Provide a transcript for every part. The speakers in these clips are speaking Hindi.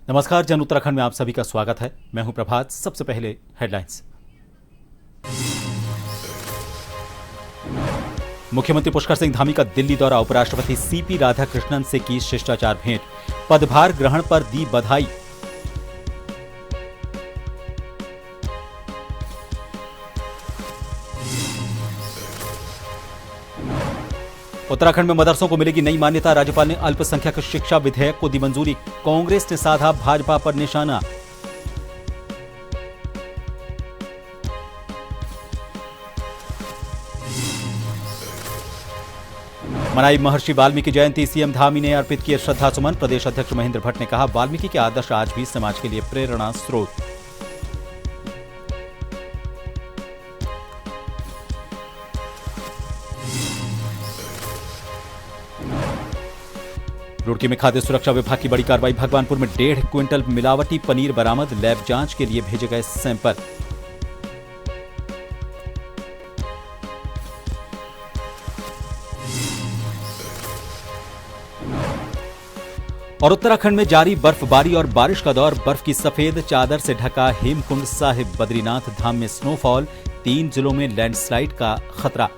नमस्कार, जन उत्तराखंड में आप सभी का स्वागत है। मैं हूं प्रभात। सबसे पहले हेडलाइंस। मुख्यमंत्री पुष्कर सिंह धामी का दिल्ली दौरा, उपराष्ट्रपति सीपी राधाकृष्णन से की शिष्टाचार भेंट, पदभार ग्रहण पर दी बधाई। उत्तराखंड में मदरसों को मिलेगी नई मान्यता, राज्यपाल ने अल्पसंख्यक शिक्षा विधेयक को दी मंजूरी, कांग्रेस ने साधा भाजपा पर निशाना। मनाई महर्षि वाल्मीकि जयंती, सीएम धामी ने अर्पित किए श्रद्धासुमन। प्रदेश अध्यक्ष महेंद्र भट्ट ने कहा, वाल्मीकि के आदर्श आज भी समाज के लिए प्रेरणा स्रोत। रुड़की में खाद्य सुरक्षा विभाग की बड़ी कार्रवाई, भगवानपुर में 1.5 क्विंटल मिलावटी पनीर बरामद, लैब जांच के लिए भेजे गए सैंपल। और उत्तराखंड में जारी बर्फबारी और बारिश का दौर, बर्फ की सफेद चादर से ढका हेमकुंड साहिब, बद्रीनाथ धाम में स्नोफॉल, 3 जिलों में लैंडस्लाइड का खतरा।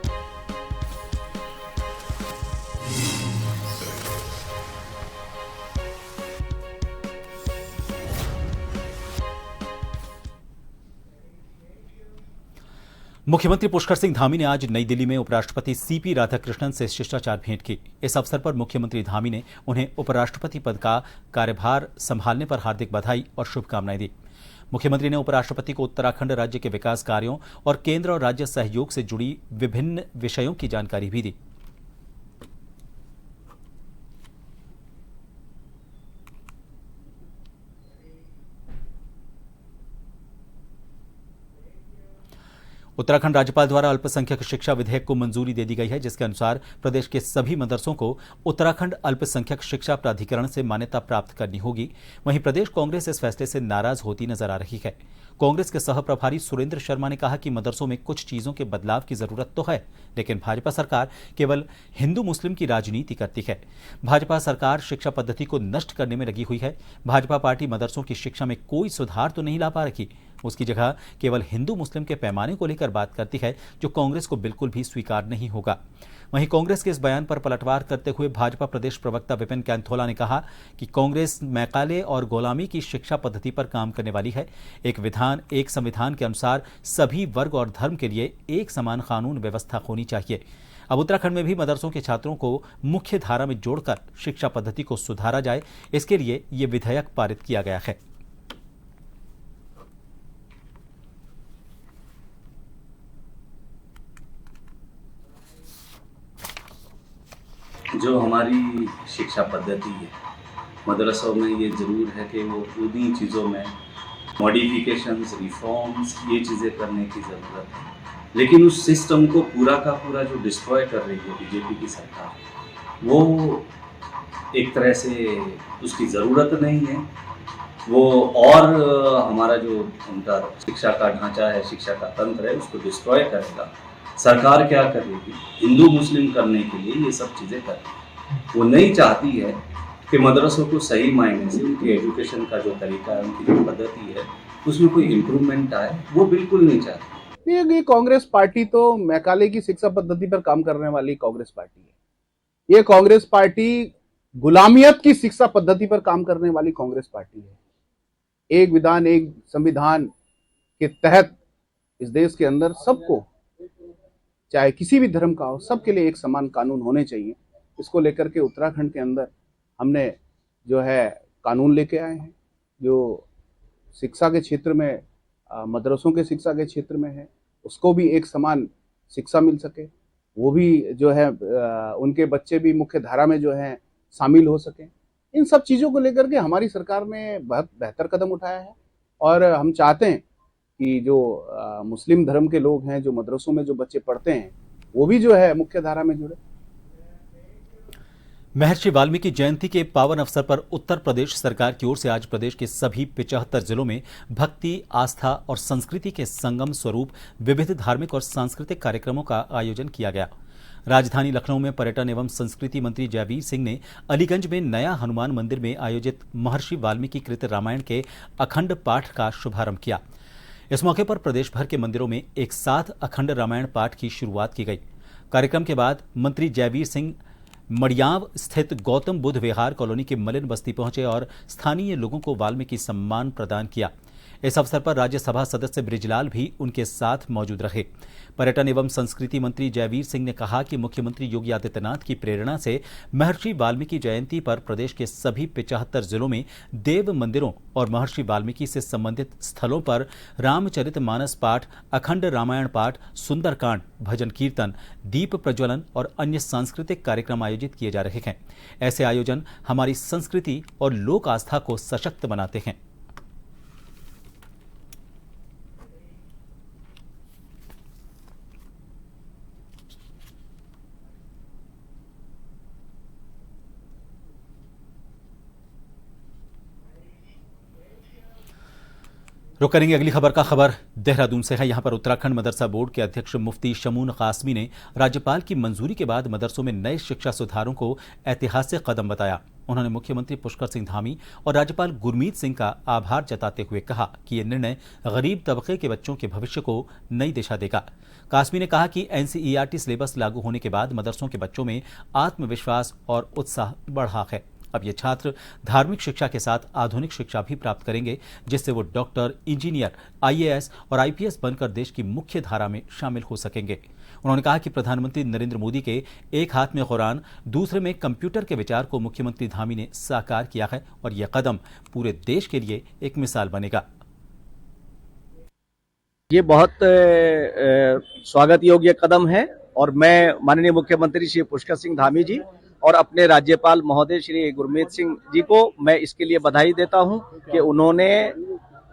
मुख्यमंत्री पुष्कर सिंह धामी ने आज नई दिल्ली में उपराष्ट्रपति सीपी राधाकृष्णन से शिष्टाचार भेंट की। इस अवसर पर मुख्यमंत्री धामी ने उन्हें उपराष्ट्रपति पद का कार्यभार संभालने पर हार्दिक बधाई और शुभकामनाएं दी। मुख्यमंत्री ने उपराष्ट्रपति को उत्तराखंड राज्य के विकास कार्यों और केंद्र और राज्य सहयोग से जुड़ी विभिन्न विषयों की जानकारी भी दी। उत्तराखंड राज्यपाल द्वारा अल्पसंख्यक शिक्षा विधेयक को मंजूरी दे दी गई है, जिसके अनुसार प्रदेश के सभी मदरसों को उत्तराखंड अल्पसंख्यक शिक्षा प्राधिकरण से मान्यता प्राप्त करनी होगी। वहीं प्रदेश कांग्रेस इस फैसले से नाराज होती नजर आ रही है। कांग्रेस के सह प्रभारी सुरेंद्र शर्मा ने कहा कि मदरसों में कुछ चीजों के बदलाव की जरूरत तो है, लेकिन भाजपा सरकार केवल हिंदू मुस्लिम की राजनीति करती है। भाजपा सरकार शिक्षा पद्धति को नष्ट करने में लगी हुई है। भाजपा पार्टी मदरसों की शिक्षा में कोई सुधार तो नहीं ला पा रही, उसकी जगह केवल हिंदू मुस्लिम के पैमाने को लेकर बात करती है, जो कांग्रेस को बिल्कुल भी स्वीकार नहीं होगा। वहीं कांग्रेस के इस बयान पर पलटवार करते हुए भाजपा प्रदेश प्रवक्ता विपिन कैंथोला ने कहा कि कांग्रेस मैकाले और गुलामी की शिक्षा पद्धति पर काम करने वाली है। एक विधान, एक संविधान के अनुसार सभी वर्ग और धर्म के लिए एक समान कानून व्यवस्था होनी चाहिए। अब उत्तराखंड में भी मदरसों के छात्रों को मुख्य धारा में जोड़कर शिक्षा पद्धति को सुधारा जाए, इसके लिए ये विधेयक पारित किया गया है। जो हमारी शिक्षा पद्धति है मदरसों में, ये ज़रूर है कि वो उन्हीं चीज़ों में मॉडिफिकेशंस, रिफॉर्म्स, ये चीज़ें करने की ज़रूरत है। लेकिन उस सिस्टम को पूरा का पूरा जो डिस्ट्रॉय कर रही है बीजेपी की सरकार, वो एक तरह से उसकी ज़रूरत नहीं है। वो और हमारा जो उनका शिक्षा का ढांचा है, शिक्षा का तंत्र है, उसको डिस्ट्रॉय करेगा। सरकार क्या करेगी? हिंदू मुस्लिम करने के लिए ये सब चीज़ें करेगी। वो नहीं चाहती है कि मदरसों को सही मायने से उनकी एजुकेशन का जो तरीका है, उनकी जो पद्धति है, उसमें कोई इम्प्रूवमेंट आए, वो बिल्कुल नहीं चाहती। ये कांग्रेस पार्टी तो मैकाले की शिक्षा पद्धति पर काम करने वाली कांग्रेस पार्टी है। ये कांग्रेस पार्टी गुलामियत की शिक्षा पद्धति पर काम करने वाली कांग्रेस पार्टी है। एक विधान, एक संविधान के तहत इस देश के अंदर सबको, चाहे किसी भी धर्म का हो, सबके लिए एक समान कानून होने चाहिए। इसको लेकर के उत्तराखंड के अंदर हमने जो है कानून लेके आए हैं, जो शिक्षा के क्षेत्र में, मदरसों के शिक्षा के क्षेत्र में है, उसको भी एक समान शिक्षा मिल सके, वो भी जो है उनके बच्चे भी मुख्य धारा में जो है शामिल हो सके। इन सब चीज़ों को लेकर के हमारी सरकार ने बहुत बेहतर कदम उठाया है और हम चाहते हैं कि जो मुस्लिम धर्म के लोग हैं, जो मदरसों में जो बच्चे पढ़ते हैं, वो भी जो है मुख्य धारा में जुड़े। महर्षि वाल्मीकि जयंती के पावन अवसर पर उत्तर प्रदेश सरकार की ओर से आज प्रदेश के सभी 75 जिलों में भक्ति, आस्था और संस्कृति के संगम स्वरूप विविध धार्मिक और सांस्कृतिक कार्यक्रमों का आयोजन किया गया। राजधानी लखनऊ में पर्यटन एवं संस्कृति मंत्री जयवीर सिंह ने अलीगंज में नया हनुमान मंदिर में आयोजित महर्षि वाल्मीकि कृत रामायण के अखंड पाठ का शुभारंभ किया। इस मौके पर प्रदेश भर के मंदिरों में एक साथ अखंड रामायण पाठ की शुरुआत की गई। कार्यक्रम के बाद मंत्री जयवीर सिंह मड़ियाव स्थित गौतम बुद्ध विहार कॉलोनी के मलिन बस्ती पहुंचे और स्थानीय लोगों को वाल्मीकि सम्मान प्रदान किया। इस अवसर पर राज्यसभा सदस्य बृजलाल भी उनके साथ मौजूद रहे। पर्यटन एवं संस्कृति मंत्री जयवीर सिंह ने कहा कि मुख्यमंत्री योगी आदित्यनाथ की प्रेरणा से महर्षि वाल्मीकि जयंती पर प्रदेश के सभी 75 जिलों में देव मंदिरों और महर्षि वाल्मीकि से संबंधित स्थलों पर रामचरितमानस पाठ, अखंड रामायण पाठ, सुंदरकांड, भजन कीर्तन, दीप प्रज्वलन और अन्य सांस्कृतिक कार्यक्रम आयोजित किए जा रहे हैं। ऐसे आयोजन हमारी संस्कृति और लोक आस्था को सशक्त बनाते हैं। रुक करेंगे अगली खबर का। खबर देहरादून से है। यहां पर उत्तराखंड मदरसा बोर्ड के अध्यक्ष मुफ्ती शमून कासमी ने राज्यपाल की मंजूरी के बाद मदरसों में नए शिक्षा सुधारों को ऐतिहासिक कदम बताया। उन्होंने मुख्यमंत्री पुष्कर सिंह धामी और राज्यपाल गुरमीत सिंह का आभार जताते हुए कहा कि यह निर्णय गरीब तबके के बच्चों के भविष्य को नई दिशा देगा। कासमी ने कहा कि एनसीईआरटी सिलेबस लागू होने के बाद मदरसों के बच्चों में आत्मविश्वास और उत्साह बढ़ा है। अब ये छात्र धार्मिक शिक्षा के साथ आधुनिक शिक्षा भी प्राप्त करेंगे, जिससे वो डॉक्टर, इंजीनियर, आईएएस और आईपीएस बनकर देश की मुख्य धारा में शामिल हो सकेंगे। उन्होंने कहा कि प्रधानमंत्री नरेंद्र मोदी के एक हाथ में कुरान, दूसरे में कंप्यूटर के विचार को मुख्यमंत्री धामी ने साकार किया है और यह कदम पूरे देश के लिए एक मिसाल बनेगा। ये बहुत स्वागत योग्य कदम है और मैं माननीय मुख्यमंत्री श्री पुष्कर सिंह धामी जी और अपने राज्यपाल महोदय श्री गुरमीत सिंह जी को मैं इसके लिए बधाई देता हूं कि उन्होंने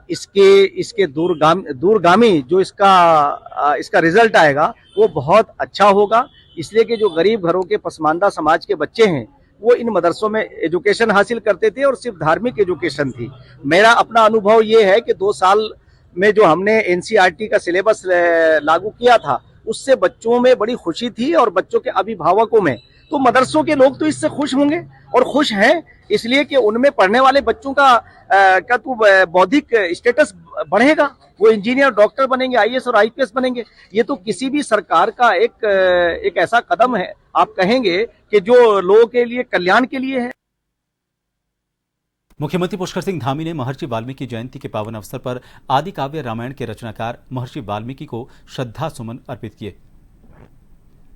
इसके दूरगामी जो इसका रिजल्ट आएगा वो बहुत अच्छा होगा। इसलिए कि जो गरीब घरों के पसमानदा समाज के बच्चे हैं वो इन मदरसों में एजुकेशन हासिल करते थे और सिर्फ धार्मिक एजुकेशन थी। मेरा अपना अनुभव ये है कि 2 साल में जो हमने एनसीईआरटी का सिलेबस लागू किया था उससे बच्चों में बड़ी खुशी थी और बच्चों के अभिभावकों में। तो मदरसों के लोग तो इससे खुश होंगे और खुश हैं इसलिए कि उनमें पढ़ने वाले बच्चों का तो बौद्धिक स्टेटस बढ़ेगा, वो इंजीनियर, डॉक्टर बनेंगे, आईएएस और आईपीएस बनेंगे। ये तो किसी भी सरकार का एक ऐसा कदम है, आप कहेंगे कि जो लोगों के लिए कल्याण के लिए है। मुख्यमंत्री पुष्कर सिंह धामी ने महर्षि वाल्मीकि जयंती के पावन अवसर पर आदि काव्य रामायण के रचनाकार महर्षि वाल्मीकि को श्रद्धा सुमन अर्पित किए।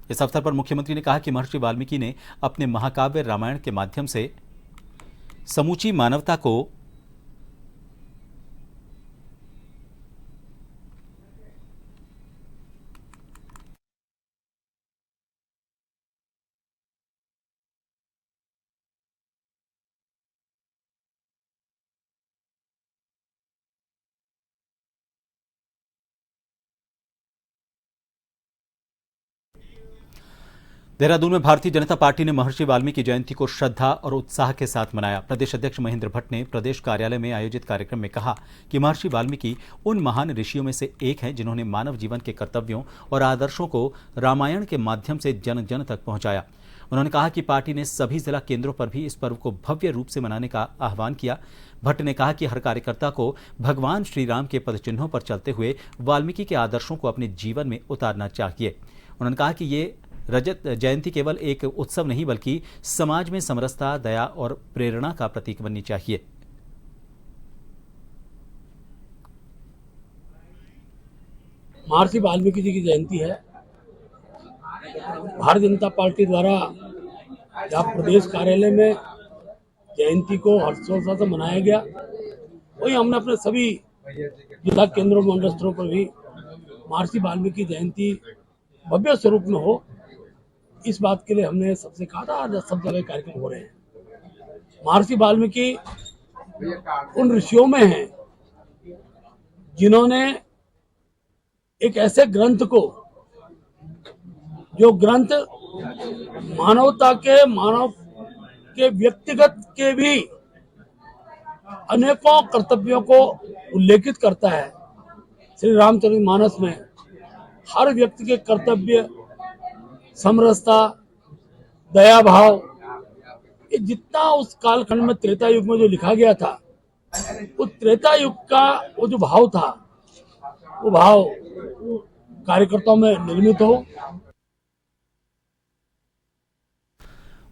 इस अवसर पर मुख्यमंत्री ने कहा कि महर्षि वाल्मीकि ने अपने महाकाव्य रामायण के माध्यम से समूची मानवता को देहरादून में भारतीय जनता पार्टी ने महर्षि वाल्मीकि जयंती को श्रद्धा और उत्साह के साथ मनाया। प्रदेश अध्यक्ष महेंद्र भट्ट ने प्रदेश कार्यालय में आयोजित कार्यक्रम में कहा कि महर्षि वाल्मीकि उन महान ऋषियों में से एक हैं जिन्होंने मानव जीवन के कर्तव्यों और आदर्शों को रामायण के माध्यम से जन जन तक पहुंचाया। उन्होंने कहा कि पार्टी ने सभी जिला केंद्रों पर भी इस पर्व को भव्य रूप से मनाने का आह्वान किया। भट्ट ने कहा कि हर कार्यकर्ता को भगवान श्री राम के पदचिन्हों पर चलते हुए वाल्मीकि के आदर्शों को अपने जीवन में उतारना चाहिए। उन्होंने कहा कि ये रजत जयंती केवल एक उत्सव नहीं बल्कि समाज में समरसता, दया और प्रेरणा का प्रतीक बननी चाहिए। महर्षि वाल्मीकि जी की जयंती है। भारतीय जनता पार्टी द्वारा जहाँ प्रदेश कार्यालय में जयंती को हर्षोल्लास से मनाया गया, वही हमने अपने सभी जिला केंद्रों मंडल स्तरों पर भी महर्षि वाल्मीकि जयंती भव्य स्वरूप में हो, इस बात के लिए हमने सबसे कहा था। आज सब जगह कार्यक्रम हो रहे हैं। महर्षि वाल्मीकि उन ऋषियों में हैं जिन्होंने एक ऐसे ग्रंथ को, जो ग्रंथ मानव के व्यक्तिगत के भी अनेकों कर्तव्यों को उल्लेखित करता है। श्री रामचरितमानस में हर व्यक्ति के कर्तव्य समरसता, दया भाव, ये जितना उस कालखंड में त्रेता युग में जो लिखा गया था, वो त्रेता युग का वो जो भाव था, वो भाव कार्यकर्ताओं में निर्मित हो।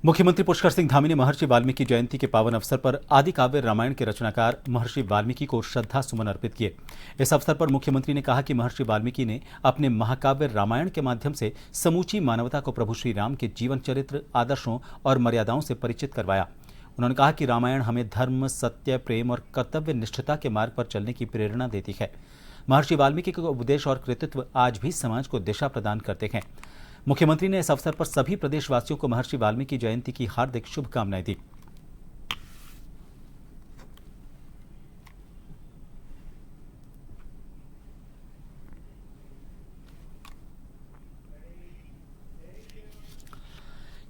मुख्यमंत्री पुष्कर सिंह धामी ने महर्षि वाल्मीकि जयंती के पावन अवसर पर आदि काव्य रामायण के रचनाकार महर्षि वाल्मीकि को श्रद्धा सुमन अर्पित किए। इस अवसर पर मुख्यमंत्री ने कहा कि महर्षि वाल्मीकि ने अपने महाकाव्य रामायण के माध्यम से समूची मानवता को प्रभु श्री राम के जीवन चरित्र, आदर्शों और मर्यादाओं से परिचित करवाया। उन्होंने कहा कि रामायण हमें धर्म, सत्य, प्रेम और कर्तव्य निष्ठता के मार्ग पर चलने की प्रेरणा देती है। महर्षि वाल्मीकि के उपदेश और कृतित्व आज भी समाज को दिशा प्रदान करते हैं। मुख्यमंत्री ने इस अवसर पर सभी प्रदेशवासियों को महर्षि वाल्मीकि जयंती की हार्दिक शुभकामनाएं दी।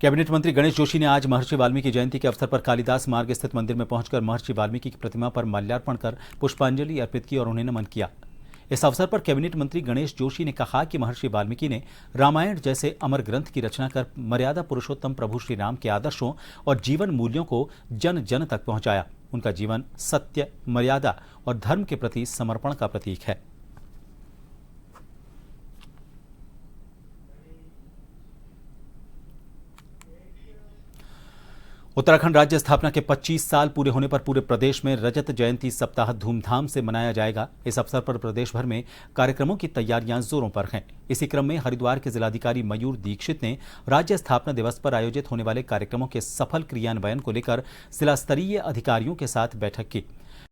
कैबिनेट मंत्री गणेश जोशी ने आज महर्षि वाल्मीकि जयंती के अवसर पर कालिदास मार्ग स्थित मंदिर में पहुंचकर महर्षि वाल्मीकि की प्रतिमा पर माल्यार्पण कर पुष्पांजलि अर्पित की और उन्हें नमन किया। इस अवसर पर कैबिनेट मंत्री गणेश जोशी ने कहा कि महर्षि वाल्मीकि ने रामायण जैसे अमर ग्रंथ की रचना कर मर्यादा पुरुषोत्तम प्रभु श्री राम के आदर्शों और जीवन मूल्यों को जन जन तक पहुंचाया। उनका जीवन सत्य, मर्यादा और धर्म के प्रति समर्पण का प्रतीक है। उत्तराखंड राज्य स्थापना के 25 साल पूरे होने पर पूरे प्रदेश में रजत जयंती सप्ताह धूमधाम से मनाया जाएगा। इस अवसर पर प्रदेश भर में कार्यक्रमों की तैयारियां जोरों पर हैं। इसी क्रम में हरिद्वार के जिलाधिकारी मयूर दीक्षित ने राज्य स्थापना दिवस पर आयोजित होने वाले कार्यक्रमों के सफल क्रियान्वयन को लेकर जिला स्तरीय अधिकारियों के साथ बैठक की।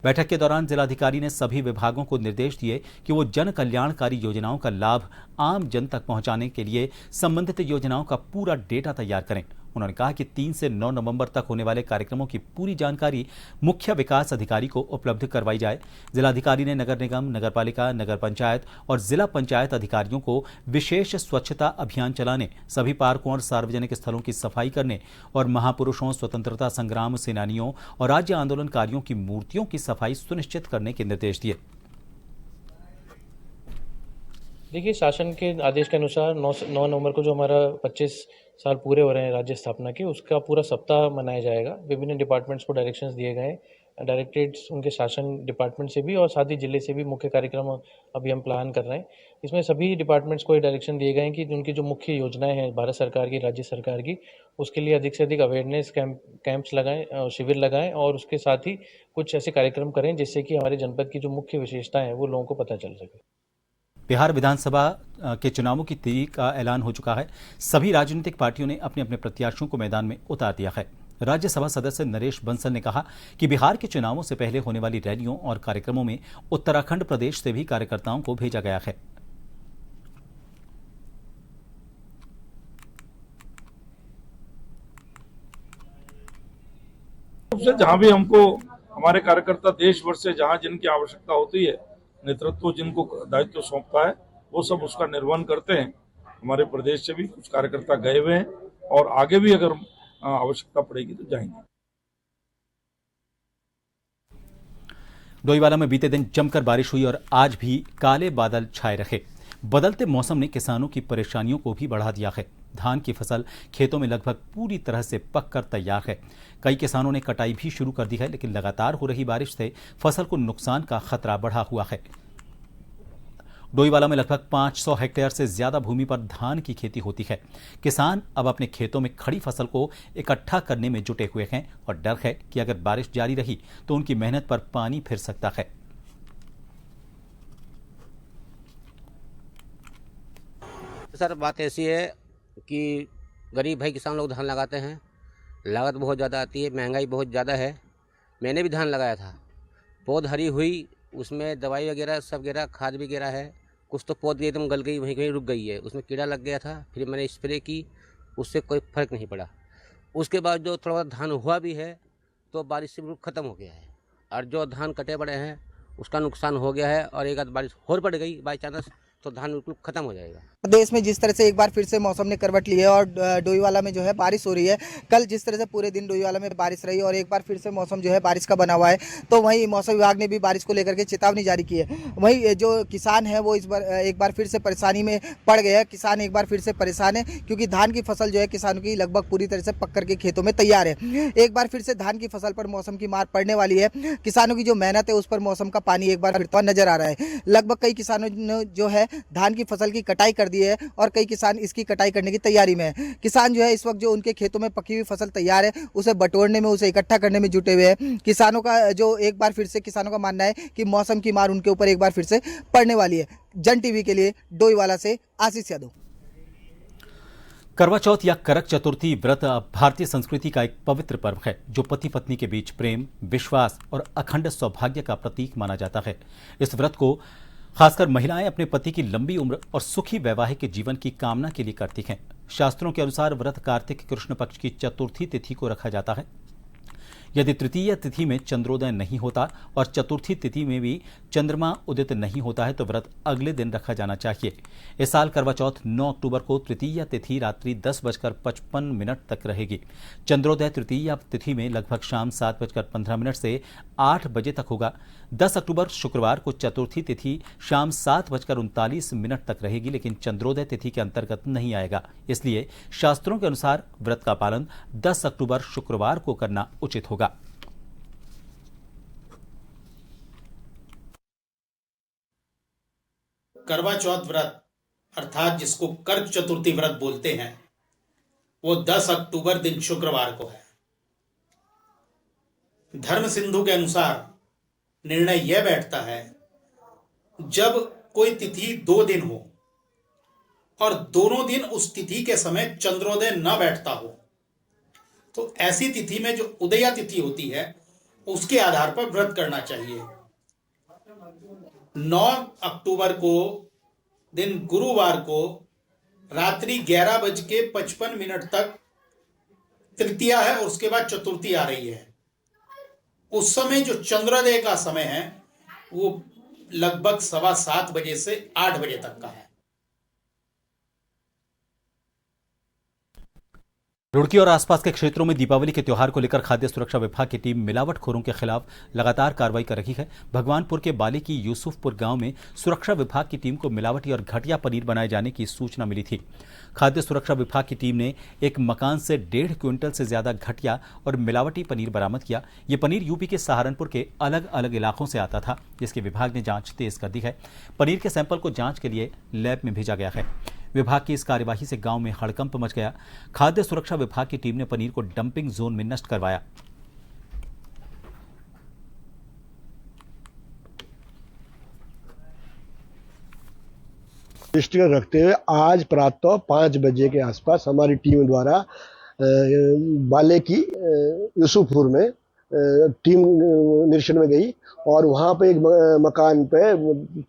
बैठक के दौरान जिलाधिकारी ने सभी विभागों को निर्देश दिए कि वो जन कल्याणकारी योजनाओं का लाभ आम जन तक पहुंचाने के लिए संबंधित योजनाओं का पूरा डेटा तैयार करें। उन्होंने कहा कि 3 से 9 नवंबर तक होने वाले कार्यक्रमों की पूरी जानकारी मुख्य विकास अधिकारी को उपलब्ध करवाई जाए। जिलाधिकारी ने नगर निगम, नगरपालिका, नगर पंचायत और जिला पंचायत अधिकारियों को विशेष स्वच्छता अभियान चलाने, सभी पार्कों और सार्वजनिक स्थलों की सफाई करने और महापुरुषों, स्वतंत्रता संग्राम सेनानियों और राज्य आंदोलनकारियों की मूर्तियों की सफाई सुनिश्चित करने के निर्देश दिए। देखिए, शासन के आदेश के अनुसार 9 नवंबर को जो हमारा 25 साल पूरे हो रहे हैं राज्य स्थापना के, उसका पूरा सप्ताह मनाया जाएगा। विभिन्न डिपार्टमेंट्स को डायरेक्शंस दिए गए, डायरेक्टरेट्स उनके शासन डिपार्टमेंट से भी और साथ ही जिले से भी मुख्य कार्यक्रम अभी हम प्लान कर रहे हैं। इसमें सभी डिपार्टमेंट्स को डायरेक्शन दिए गए हैं कि उनकी जो मुख्य योजनाएं हैं भारत सरकार की, राज्य सरकार की, उसके लिए अधिक से अधिक अवेयरनेस कैंप्स लगाएं, शिविर लगाएं और उसके साथ ही कुछ ऐसे कार्यक्रम करें जिससे कि हमारे जनपद की जो मुख्य विशेषताएं हैं वो लोगों को पता चल सके। बिहार विधानसभा के चुनावों की तारीख का ऐलान हो चुका है। सभी राजनीतिक पार्टियों ने अपने अपने प्रत्याशियों को मैदान में उतार दिया है। राज्यसभा सदस्य नरेश बंसल ने कहा कि बिहार के चुनावों से पहले होने वाली रैलियों और कार्यक्रमों में उत्तराखंड प्रदेश से भी कार्यकर्ताओं को भेजा गया है। जहां भी हमको हमारे कार्यकर्ता देश भर से जहां जिनकी आवश्यकता होती है, नेतृत्व जिनको दायित्व सौंपता है, वो सब उसका निर्वहन करते हैं। हमारे प्रदेश से भी कुछ कार्यकर्ता गए हुए हैं और आगे भी अगर आवश्यकता पड़ेगी तो जाएंगे। डोईवाला में बीते दिन जमकर बारिश हुई और आज भी काले बादल छाए रहे। बदलते मौसम ने किसानों की परेशानियों को भी बढ़ा दिया है। धान की फसल खेतों में लगभग पूरी तरह से पककर तैयार है। कई किसानों ने कटाई भी शुरू कर दी है, लेकिन लगातार हो रही बारिश से फसल को नुकसान का खतरा बढ़ा हुआ है। डोईवाला में लगभग 500 हेक्टेयर से ज्यादा भूमि पर धान की खेती होती है। किसान अब अपने खेतों में खड़ी फसल को इकट्ठा करने में जुटे हुए हैं और डर है कि अगर बारिश जारी रही तो उनकी मेहनत पर पानी फिर सकता है। सर, बात ऐसी है कि गरीब भाई किसान लोग धान लगाते हैं, लागत बहुत ज़्यादा आती है, महंगाई बहुत ज़्यादा है। मैंने भी धान लगाया था, पौध हरी हुई, उसमें दवाई वगैरह सब गिरा, खाद भी गिरा है। कुछ तो पौध एकदम गल गई, वहीं कहीं रुक गई है, उसमें कीड़ा लग गया था। फिर मैंने स्प्रे की, उससे कोई फर्क नहीं पड़ा। उसके बाद जो थोड़ा बहुत धान हुआ भी है तो बारिश से बिल्कुल ख़त्म हो गया है, और जो धान कटे पड़े हैं उसका नुकसान हो गया है। और एक आध बारिश और पड़ गई बाई चांस तो धान बिल्कुल खत्म हो जाएगा। प्रदेश में जिस तरह से एक बार फिर से मौसम ने करवट ली है और डोईवाला में जो है बारिश हो रही है, कल जिस तरह से पूरे दिन डोईवाला में बारिश रही और एक बार फिर से मौसम जो है बारिश का बना हुआ है, तो वहीं मौसम विभाग ने भी बारिश को लेकर के चेतावनी जारी की है। वहीं जो किसान है वो इस बार एक बार फिर से परेशानी में पड़ गए हैं। किसान एक बार फिर से परेशान है क्योंकि धान की फसल जो है किसानों की लगभग पूरी तरह से पक करके खेतों में तैयार है। एक बार फिर से धान की फसल पर मौसम की मार पड़ने वाली है। किसानों की जो मेहनत है उस पर मौसम का पानी एक बार फिर नजर आ रहा है। लगभग कई किसानों ने जो है धान की फसल की कटाई कर दी है और कई किसान इसकी कटाई करने की तैयारी में है। किसान जो है इस वक्त जो उनके खेतों में पकी हुई फसल तैयार है उसे बटोरने में, उसे इकट्ठा करने में जुटे हुए हैं। किसानों का जो एक बार फिर से किसानों का मानना है कि मौसम की मार उनके ऊपर एक बार फिर से पड़ने वाली है। जन टीवी के लिए डोईवाला से आशीष यादव। करवा चौथ या करक चतुर्थी व्रत भारतीय संस्कृति का एक पवित्र पर्व है जो पति पत्नी के बीच प्रेम, विश्वास और अखंड सौभाग्य का प्रतीक माना जाता है। इस व्रत को खासकर महिलाएं अपने पति की लंबी उम्र और सुखी वैवाहिक जीवन की कामना के लिए करती हैं। शास्त्रों के अनुसार व्रत कार्तिक कृष्ण पक्ष की चतुर्थी तिथि को रखा जाता है। यदि तृतीय तिथि में चंद्रोदय नहीं होता और चतुर्थी तिथि में भी चंद्रमा उदित नहीं होता है तो व्रत अगले दिन रखा जाना चाहिए। इस साल करवा चौथ 9 अक्टूबर को तृतीय तिथि रात्रि 10:55 तक रहेगी। चंद्रोदय तृतीय तिथि में लगभग शाम 7:15 से 8 बजे तक होगा। 10 अक्टूबर शुक्रवार को चतुर्थी तिथि शाम 7:39 तक रहेगी, लेकिन चंद्रोदय तिथि के अंतर्गत नहीं आएगा। इसलिए शास्त्रों के अनुसार व्रत का पालन 10 अक्टूबर शुक्रवार को करना उचित होगा। करवा चौथ व्रत अर्थात जिसको कर्क चतुर्थी व्रत बोलते हैं वो 10 अक्टूबर दिन शुक्रवार को है। धर्म सिंधु के अनुसार निर्णय यह बैठता है जब कोई तिथि 2 दिन हो और दोनों दिन उस तिथि के समय चंद्रोदय न बैठता हो तो ऐसी तिथि में जो उदया तिथि होती है उसके आधार पर व्रत करना चाहिए। 9 अक्टूबर को दिन गुरुवार को रात्रि 11:55 तक तृतीया है और उसके बाद चतुर्थी आ रही है। उस समय जो चंद्रोदय का समय है वो लगभग 7:15 बजे से 8 बजे तक का है। रुड़की और आसपास के क्षेत्रों में दीपावली के त्योहार को लेकर खाद्य सुरक्षा विभाग की टीम मिलावटखोरों के खिलाफ लगातार कार्रवाई कर रही है। भगवानपुर के बाली की यूसुफपुर गांव में सुरक्षा विभाग की टीम को मिलावटी और घटिया पनीर बनाए जाने की सूचना मिली थी। खाद्य सुरक्षा विभाग की टीम ने एक मकान से 1.5 क्विंटल से ज्यादा घटिया और मिलावटी पनीर बरामद किया। ये पनीर यूपी के सहारनपुर के अलग अलग इलाकों से आता था, जिसके विभाग ने जांच तेज कर दी है। पनीर के सैंपल को जांच के लिए लैब में भेजा गया है। विभाग की इस कार्यवाही से गांव में हड़कंप मच गया। खाद्य सुरक्षा विभाग की टीम ने पनीर को डंपिंग जोन में नष्ट करवाया। दृष्टिगत रखते हुए आज प्रातः 5 बजे के आसपास हमारी टीम द्वारा बाले की यूसुफपुर में टीम निरीक्षण में गई और वहाँ पे एक मकान पे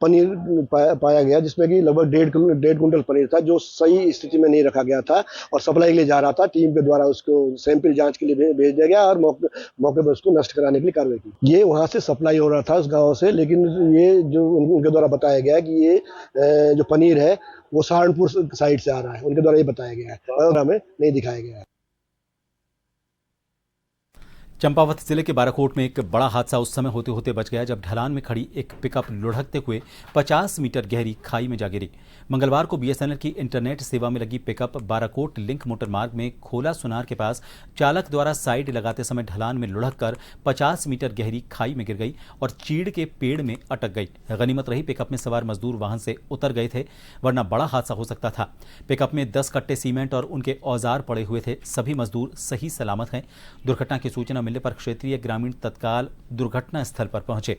पनीर पाया गया जिसमें कि लगभग 1.5 क्विंटल पनीर था जो सही स्थिति में नहीं रखा गया था और सप्लाई के लिए जा रहा था। टीम के द्वारा उसको सैंपल जांच के लिए भेज दिया गया और मौके पर उसको नष्ट कराने के लिए कार्रवाई की। ये वहाँ से सप्लाई हो रहा था उस गाँव से, लेकिन ये जो उनके द्वारा बताया गया कि ये जो पनीर है वो सहारनपुर साइड से आ रहा है, उनके द्वारा ये बताया गया है और हमें नहीं दिखाया गया है। चंपावत जिले के बाराकोट में एक बड़ा हादसा उस समय होते होते बच गया जब ढलान में खड़ी एक पिकअप लुढ़कते हुए 50 मीटर गहरी खाई में जा गिरी। मंगलवार को बीएसएनएल की इंटरनेट सेवा में लगी पिकअप बाराकोट लिंक मोटर मार्ग में खोला सुनार के पास चालक द्वारा साइड लगाते समय ढलान में लुढ़ककर 50 मीटर गहरी खाई में गिर गई और चीड़ के पेड़ में अटक गई। गनीमत रही पिकअप में सवार मजदूर वाहन से उतर गए थे, वरना बड़ा हादसा हो सकता था। पिकअप में 10 कट्टे सीमेंट और उनके औजार पड़े हुए थे। सभी मजदूर सही सलामत हैं। दुर्घटना की सूचना मिलने पर क्षेत्रीय ग्रामीण तत्काल दुर्घटना स्थल पर पहुंचे।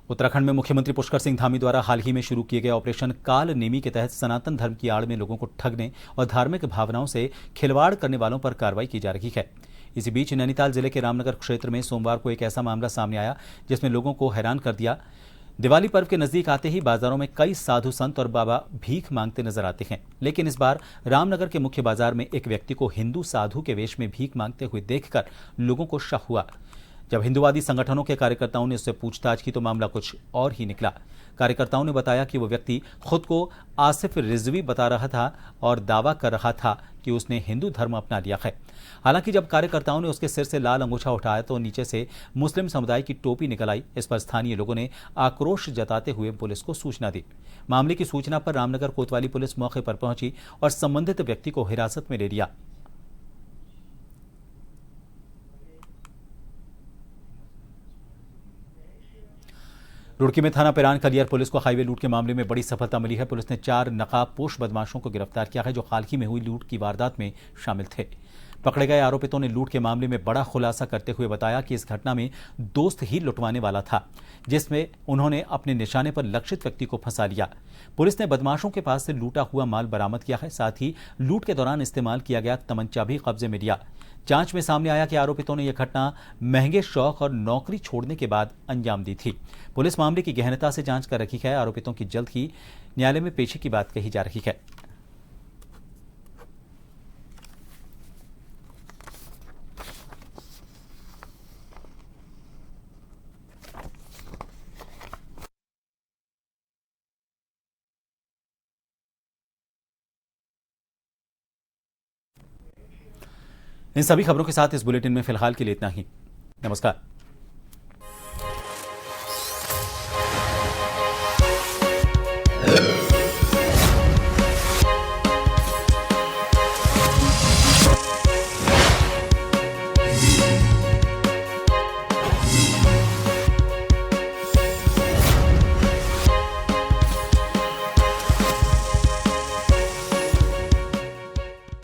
उत्तराखंड में मुख्यमंत्री पुष्कर सिंह धामी द्वारा हाल ही में शुरू किए गए ऑपरेशन काल नेमी के तहत सनातन धर्म की आड़ में लोगों को ठगने और धार्मिक भावनाओं से खिलवाड़ करने वालों पर कार्रवाई की जा रही है। इसी बीच नैनीताल जिले के रामनगर क्षेत्र में सोमवार को एक ऐसा मामला सामने आया जिसमें लोगों को हैरान कर दिया। दिवाली पर्व के नजदीक आते ही बाजारों में कई साधु संत और बाबा भीख मांगते नजर आते हैं, लेकिन इस बार रामनगर के मुख्य बाजार में एक व्यक्ति को हिंदू साधु के वेश में भीख मांगते हुए देखकर लोगों को शक हुआ। जब हिंदुवादी संगठनों के कार्यकर्ताओं ने उससे पूछताछ की तो मामला कुछ और ही निकला। कार्यकर्ताओं ने बताया कि वो व्यक्ति खुद को आसिफ रिजवी बता रहा था और दावा कर रहा था कि उसने हिंदू धर्म अपना लिया है। हालांकि जब कार्यकर्ताओं ने उसके सिर से लाल अंगूठा उठाया तो नीचे से मुस्लिम समुदाय की टोपी निकल आई। इस पर स्थानीय लोगों ने आक्रोश जताते हुए पुलिस को सूचना दी। मामले की सूचना पर रामनगर कोतवाली पुलिस मौके पर पहुंची और संबंधित व्यक्ति को हिरासत में ले लिया। रुड़की में थाना पिरान कलियर पुलिस को हाईवे लूट के मामले में बड़ी सफलता मिली है। पुलिस ने 4 नकाबपोश बदमाशों को गिरफ्तार किया है जो हाल ही में हुई लूट की वारदात में शामिल थे। पकड़े गए आरोपितों ने लूट के मामले में बड़ा खुलासा करते हुए बताया कि इस घटना में दोस्त ही लुटवाने वाला था, जिसमें उन्होंने अपने निशाने पर लक्षित व्यक्ति को फंसा लिया। पुलिस ने बदमाशों के पास से लूटा हुआ माल बरामद किया है, साथ ही लूट के दौरान इस्तेमाल किया गया तमंचा भी कब्जे में लिया। जांच में सामने आया कि आरोपितों ने यह घटना महंगे शौक और नौकरी छोड़ने के बाद अंजाम दी थी। पुलिस मामले की गहनता से जांच कर रही है। आरोपितों की जल्द ही न्यायालय में पेशी की बात कही जा रही है। इन सभी खबरों के साथ इस बुलेटिन में फिलहाल के लिए इतना ही। नमस्कार।